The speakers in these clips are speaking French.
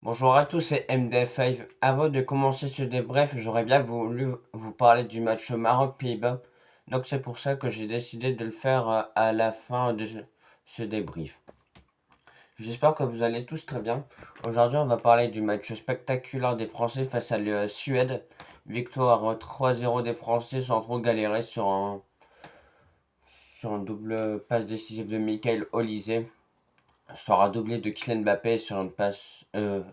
Bonjour à tous, c'est MDF5. Avant de commencer ce débrief, j'aurais bien voulu vous parler du match Maroc-Pays-Bas. Donc c'est pour ça que j'ai décidé de le faire à la fin de ce débrief. J'espère que vous allez tous très bien. Aujourd'hui, on va parler du match spectaculaire des Français face à la Suède. Victoire 3-0 des Français sans trop galérer sur un double passe décisif de Michael Olise. Sur un doublé de Kylian Mbappé sur une passe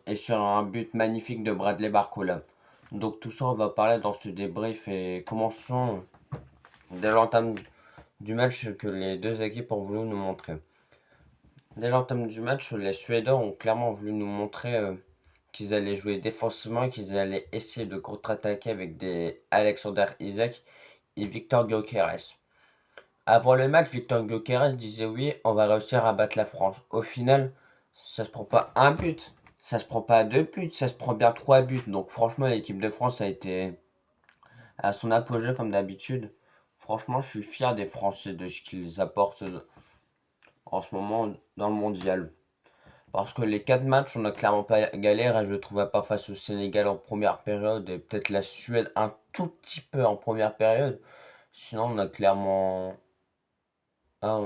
et sur un but magnifique de Bradley Barcola. Donc tout ça, on va parler dans ce débrief et commençons dès l'entame du match que les deux équipes ont voulu nous montrer. Dès l'entame du match, les Suédois ont clairement voulu nous montrer qu'ils allaient jouer défensivement et qu'ils allaient essayer de contre-attaquer avec des Alexander Isak et Victor Gyökeres. Avant le match, Victor Gyökeres disait oui, on va réussir à battre la France. Au final, ça se prend pas un but, ça se prend pas deux buts, ça se prend bien trois buts. Donc franchement, l'équipe de France a été à son apogée comme d'habitude. Franchement, je suis fier des Français de ce qu'ils apportent en ce moment dans le mondial. Parce que les quatre matchs, on a clairement pas galère et je trouvais pas face au Sénégal en première période et peut-être la Suède un tout petit peu en première période. Sinon, ah,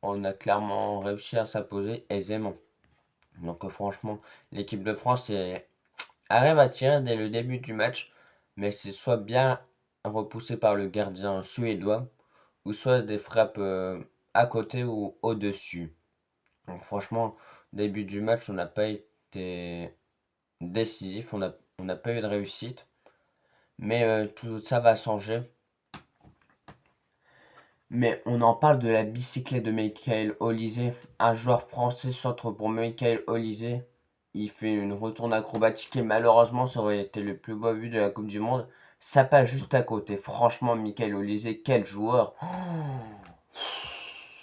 on a clairement réussi à s'imposer aisément. Donc franchement, l'équipe de France arrive à tirer dès le début du match, mais c'est soit bien repoussé par le gardien suédois, ou soit des frappes à côté ou au-dessus. Donc franchement, début du match, on n'a pas été décisif, on n'a pas eu de réussite, mais tout ça va changer. Mais on en parle de la bicyclette de Michael Olise. Un joueur français centre pour Michael Olise. Il fait une retourne acrobatique et malheureusement ça aurait été le plus beau but de la Coupe du Monde. Ça passe juste à côté. Franchement, Michael Olise, quel joueur.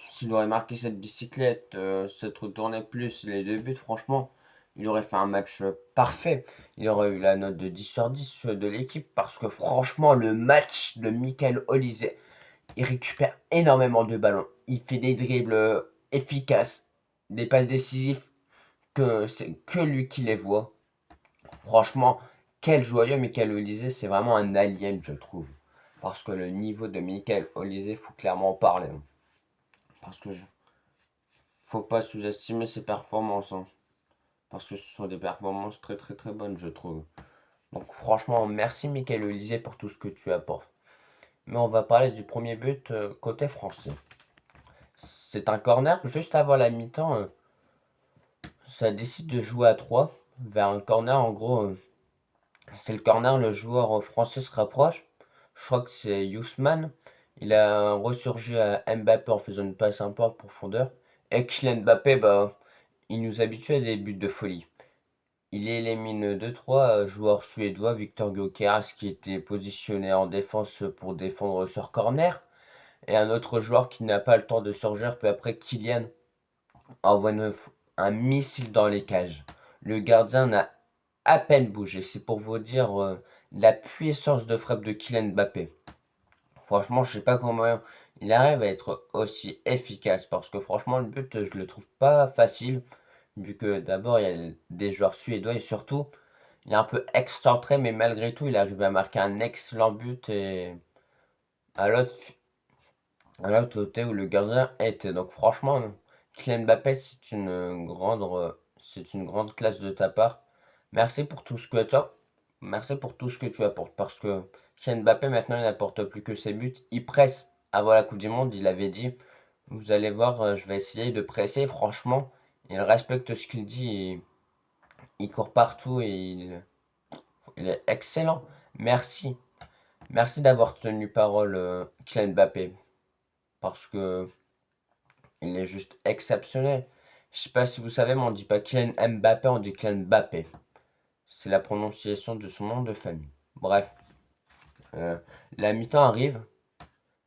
S'il aurait marqué cette bicyclette, cette retournée plus les deux buts, franchement, il aurait fait un match parfait. Il aurait eu la note de 10 sur 10 de l'équipe parce que franchement, le match de Michael Olise, il récupère énormément de ballons. Il fait des dribbles efficaces, des passes décisives que c'est que lui qui les voit. Franchement, quel joyeux Michael Olise, c'est vraiment un alien, je trouve. Parce que le niveau de Michael Olise, faut clairement en parler. Parce que faut pas sous-estimer ses performances. Parce que ce sont des performances très très très bonnes, je trouve. Donc franchement, merci Michael Olise pour tout ce que tu apportes. Mais on va parler du premier but côté français. C'est un corner juste avant la mi-temps. Ça décide de jouer à 3 vers un corner. En gros, c'est le corner. Le joueur français se rapproche. Je crois que c'est Yousman. Il a ressurgi à Mbappé en faisant une passe un peu en profondeur. Et Kylian Mbappé, bah, il nous habitue à des buts de folie. Il élimine deux trois joueurs suédois. Victor Gyökeres qui était positionné en défense pour défendre sur corner. Et un autre joueur qui n'a pas le temps de surgir peu après, Kylian envoie un missile dans les cages. Le gardien n'a à peine bougé. C'est pour vous dire la puissance de frappe de Kylian Mbappé. Franchement, je sais pas comment il arrive à être aussi efficace parce que franchement, le but, je le trouve pas facile vu que d'abord il y a des joueurs suédois et surtout il est un peu excentré, mais malgré tout, il arrive à marquer un excellent but et à l'autre à l'autre côté où le gardien était. Donc franchement, Kylian Mbappé, c'est une grande classe de ta part. Merci pour tout ce que tu as. Merci pour tout ce que tu apportes. Parce que Kylian Mbappé, maintenant, il n'apporte plus que ses buts. Il presse avant la Coupe du Monde. Il avait dit, vous allez voir, je vais essayer de presser. Franchement, il respecte ce qu'il dit. Il court partout et il est excellent. Merci. Merci d'avoir tenu parole, Kylian Mbappé. Parce que il est juste exceptionnel. Je sais pas si vous savez, mais on dit pas Kylian Mbappé, on dit Kylian Mbappé. C'est la prononciation de son nom de famille. Bref, euh, la mi-temps arrive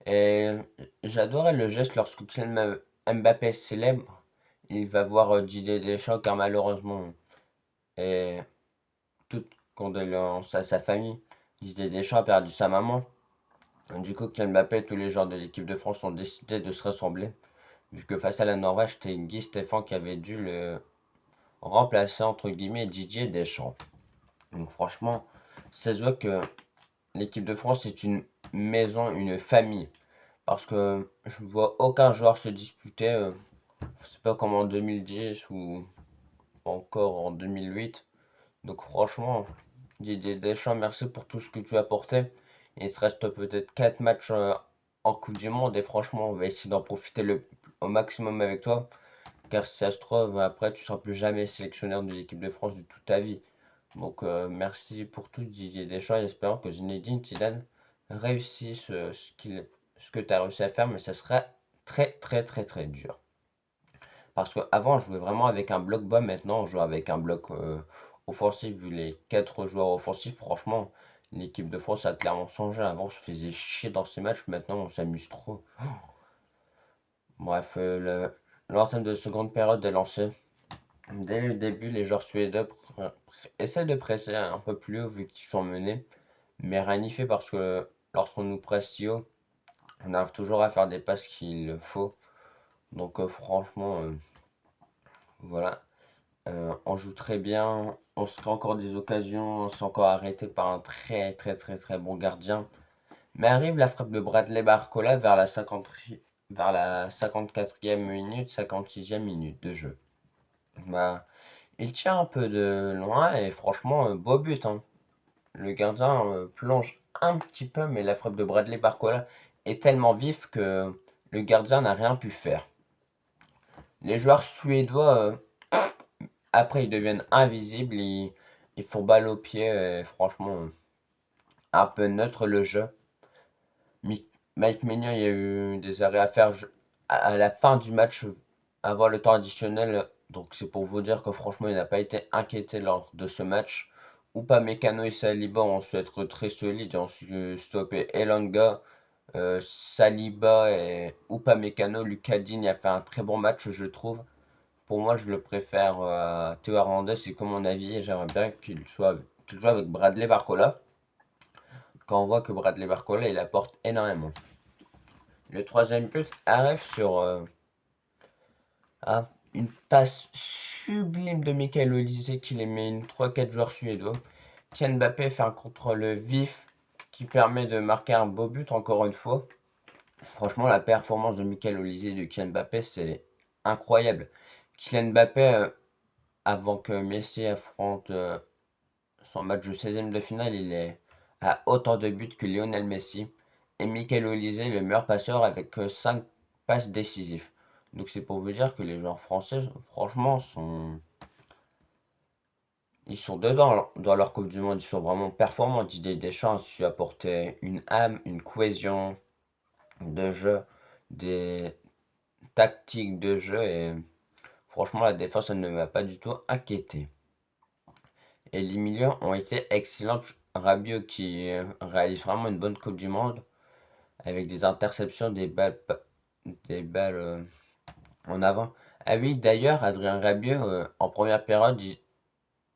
et j'adorais le geste lorsque Kylian Mbappé célèbre. Il va voir Didier Deschamps car malheureusement, et toute condoléance à sa famille, Didier Deschamps a perdu sa maman. Du coup, Kylian Mbappé et tous les joueurs de l'équipe de France ont décidé de se rassembler. Vu que face à la Norvège, c'était Guy Stéphane qui avait dû remplacer entre guillemets Didier Deschamps. Donc franchement, ça se voit que l'équipe de France est une maison, une famille. Parce que je vois aucun joueur se disputer, c'est pas comme en 2010 ou encore en 2008. Donc franchement, Didier Deschamps, merci pour tout ce que tu as apporté. Il te reste peut-être 4 matchs en Coupe du Monde et franchement, on va essayer d'en profiter au maximum avec toi. Car si ça se trouve, après, tu seras plus jamais sélectionneur de l'équipe de France de toute ta vie. Donc merci pour tout Didier Deschamps et espérons que Zinedine Zidane réussisse ce que tu as réussi à faire, mais ça sera très très très très dur. Parce qu'avant, on jouait vraiment avec un bloc bas, maintenant on joue avec un bloc offensif, vu les 4 joueurs offensifs. Franchement, l'équipe de France a clairement changé. Avant, on se faisait chier dans ces matchs, maintenant on s'amuse trop. Bref, l'entame de seconde période est lancée. Dès le début, les joueurs suédois essaient de presser un peu plus haut vu qu'ils sont menés, mais rien n'y fait parce que lorsqu'on nous presse si haut, on arrive toujours à faire des passes qu'il faut. Donc franchement, voilà. On joue très bien, on se crée encore des occasions, on s'est encore arrêté par un très très très très bon gardien. Mais arrive la frappe de Bradley Barcola vers la 54e minute, 56e minute de jeu. Bah, il tient un peu de loin et franchement, beau but, hein. Le gardien plonge un petit peu, mais la frappe de Bradley Barcola est tellement vive que le gardien n'a rien pu faire. Les joueurs suédois, après, ils deviennent invisibles, ils font balle au pied, et franchement, un peu neutre le jeu. Mike Maignan, il y a eu des arrêts à faire à la fin du match, avant le temps additionnel. Donc c'est pour vous dire que franchement, il n'a pas été inquiété lors de ce match. Upamecano et Saliba ont su être très solides et ont su stopper Elanga. Saliba et Upamecano, Lucas Digne a fait un très bon match, je trouve. Pour moi, je le préfère à Théo Hernandez, c'est comme mon avis, et j'aimerais bien qu'il joue avec Bradley Barcola. Quand on voit que Bradley Barcola, il apporte énormément. Le troisième but arrive sur une passe sublime de Michael Olise qui les met une 3-4 joueurs suédois. Kylian Mbappé fait un contrôle vif qui permet de marquer un beau but encore une fois. Franchement, la performance de Michael Olise et de Kylian Mbappé, c'est incroyable. Kylian Mbappé, avant que Messi affronte son match de 16e de finale, il est à autant de buts que Lionel Messi. Et Michael Olise est le meilleur passeur avec 5 passes décisives. Donc c'est pour vous dire que les joueurs français, franchement, ils sont dedans dans leur Coupe du Monde. Ils sont vraiment performants. Didier Deschamps a su apporter une âme, une cohésion de jeu, des tactiques de jeu. Et franchement, la défense, elle ne m'a pas du tout inquiété. Et les milieux ont été excellents. Rabiot qui réalise vraiment une bonne Coupe du Monde avec des interceptions, des balles en avant. Ah oui, d'ailleurs, Adrien Rabiot, en première période,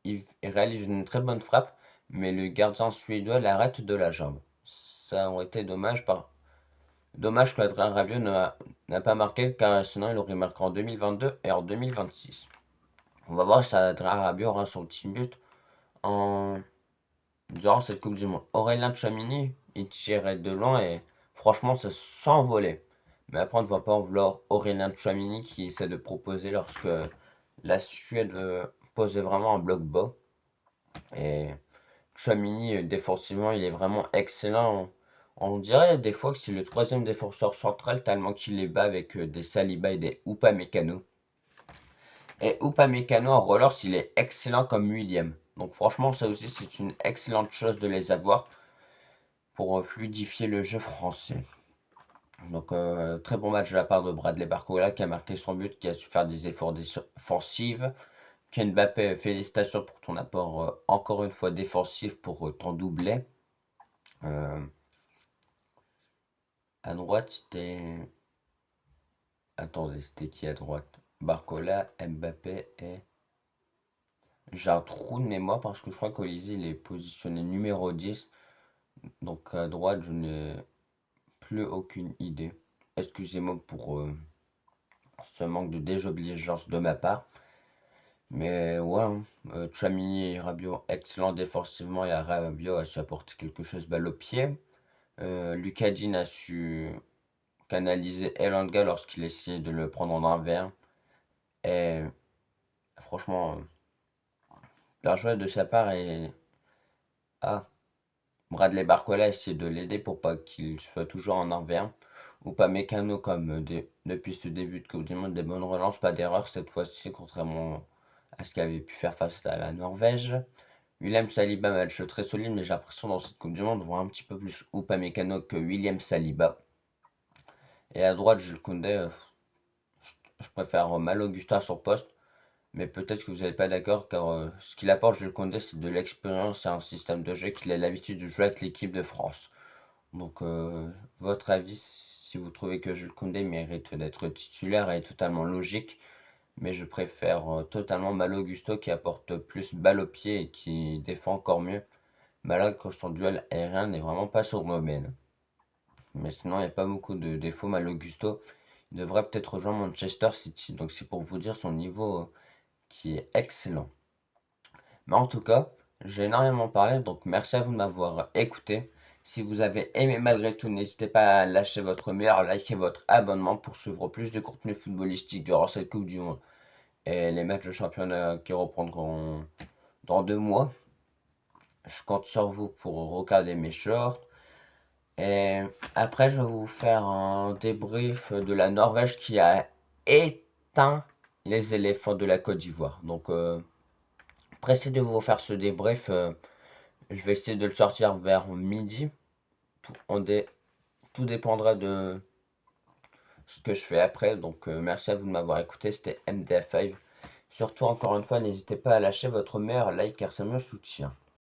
il réalise une très bonne frappe, mais le gardien suédois l'arrête de la jambe. Ça aurait été dommage que Adrien Rabiot n'a pas marqué, car sinon il aurait marqué en 2022 et en 2026. On va voir si Adrien Rabiot aura son petit but en durant cette Coupe du Monde. Aurélien Tchouameni, il tirait de loin et franchement, ça s'envolait. Mais après, on ne va pas en vouloir Aurélien Tchouameni qui essaie de proposer lorsque la Suède posait vraiment un bloc bas. Et Tchouameni, défensivement, il est vraiment excellent. On dirait des fois que c'est le troisième défenseur central tellement qu'il les bat avec des Saliba et des Upamecano. Et Upamecano en rollers, il est excellent comme William. Donc franchement, ça aussi, c'est une excellente chose de les avoir pour fluidifier le jeu français. Donc très bon match de la part de Bradley Barcola qui a marqué son but, qui a su faire des efforts défensifs. Ken Mbappé, félicitations pour ton apport encore une fois défensif pour ton doublé. Euh, à droite, c'était... Attendez, c'était qui à droite? Barcola, Mbappé et... J'ai un trou de mémoire parce que je crois qu'Olysée il est positionné numéro 10. Donc à droite, je n'ai plus aucune idée. Excusez-moi pour ce manque de désobéissance de ma part. Mais ouais, hein, Tchouaméni et Rabiot, excellent défensivement, et Rabiot a su apporter quelque chose balle au pied. Lucas Digne a su canaliser Elanga lorsqu'il essayait de le prendre en 1v1. Et franchement, bien joué de sa part. Et ah, Bradley Barcola a essayé de l'aider pour pas qu'il soit toujours en 1v1. Ou pas Mécano comme depuis ce début de Coupe du Monde, des bonnes relances, pas d'erreur cette fois-ci, contrairement à ce qu'il avait pu faire face à la Norvège. William Saliba, match très solide, mais j'ai l'impression dans cette Coupe du Monde, de voir un petit peu plus Upamecano que William Saliba. Et à droite, Jules Koundé, je préfère Malo Gusto à son poste, mais peut-être que vous n'êtes pas d'accord, car ce qu'il apporte Jules Koundé, c'est de l'expérience et un système de jeu qu'il a l'habitude de jouer avec l'équipe de France. Donc, votre avis, si vous trouvez que Jules Koundé mérite d'être titulaire, est totalement logique, mais je préfère totalement Malo Gusto qui apporte plus balle au pied et qui défend encore mieux. Malgré que son duel aérien n'est vraiment pas sur domaine. Mais sinon, il n'y a pas beaucoup de défauts. Malo Gusto, il devrait peut-être rejoindre Manchester City. Donc c'est pour vous dire son niveau qui est excellent. Mais en tout cas, j'ai énormément parlé. Donc merci à vous de m'avoir écouté. Si vous avez aimé malgré tout, n'hésitez pas à lâcher votre meilleur like et votre abonnement pour suivre plus de contenu footballistique durant cette Coupe du Monde et les matchs de championnat qui reprendront dans 2 mois. Je compte sur vous pour regarder mes shorts. Et après, je vais vous faire un débrief de la Norvège qui a éteint les éléphants de la Côte d'Ivoire. Donc, pressé de vous faire ce débrief. Je vais essayer de le sortir vers midi. Tout, tout dépendra de ce que je fais après. Donc, merci à vous de m'avoir écouté. C'était MDF5. Surtout, encore une fois, n'hésitez pas à lâcher votre meilleur like car ça me soutient.